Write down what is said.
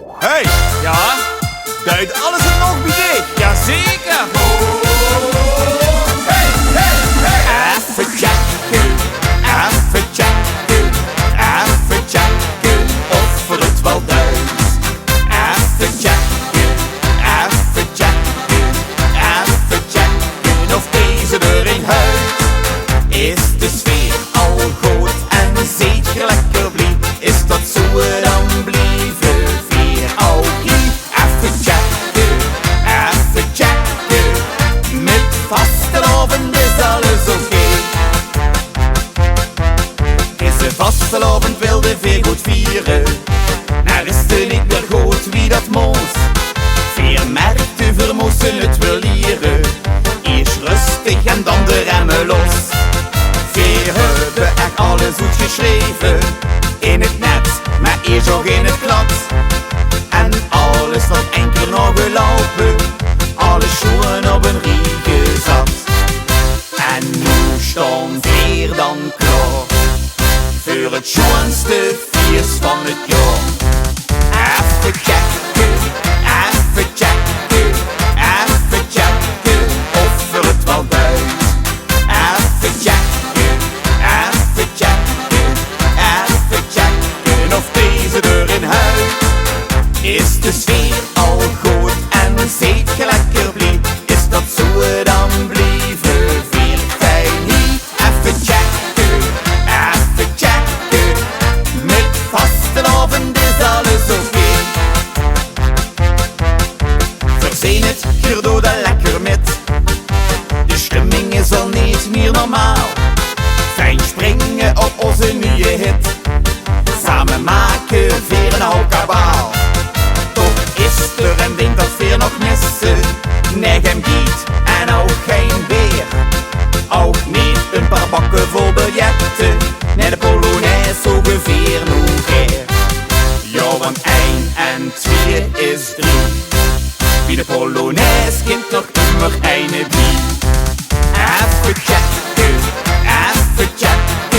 Hey, Ja, duidt alles er nog bij dit? jazeker. Even checken, even checken, even checken of er het wel duidt. Even checken, even checken, even checken of deze erin huilt. Is de sfeer al goed en zit je lekker blij? Is dat zo dan blijven weer al hier? Even checken, even checken, met vastelovend is alles oké. Is de vastelovend wil de veer goed vieren, nou is het niet meer goed wie dat moest. Veer merkt u vermoesten het wil lieren, eerst rustig en dan de remmen los. Veer hebben echt alles goed geschreven, in het net, maar eerst ook in het klad. En alles wat enkel nog gelopen, alle schoenen op een riege zat. En nu stond Veer dan klaar, voor het schoonste viers van het jaar. Even checken, even checken, even checken of er het wel duidt. Even checken, even checken, even checken of deze erin huilt. Is de sfeer al goed en zit je lekker blij? Is dat zo dan blijven weer fijn hier? Even checken, even checken, met vastelovend is alles oké. Verzeen het, hier doe dat lekker met. De stemming is al niet meer normaal. Fijn springen op onze nieuwe hit. Samen maken Veer een hoop kabaal. Toch is er een ding dat Veer nog missen. Nee, geen giet en ook geen beer. Ook niet een paar bakken vol biljetten. Nee, de Polonaise ongeveer nog keer. Ja, want 1 en 2 is 3. Wie de Polonaise kent nog immer eine Bie. Even checken, even checken.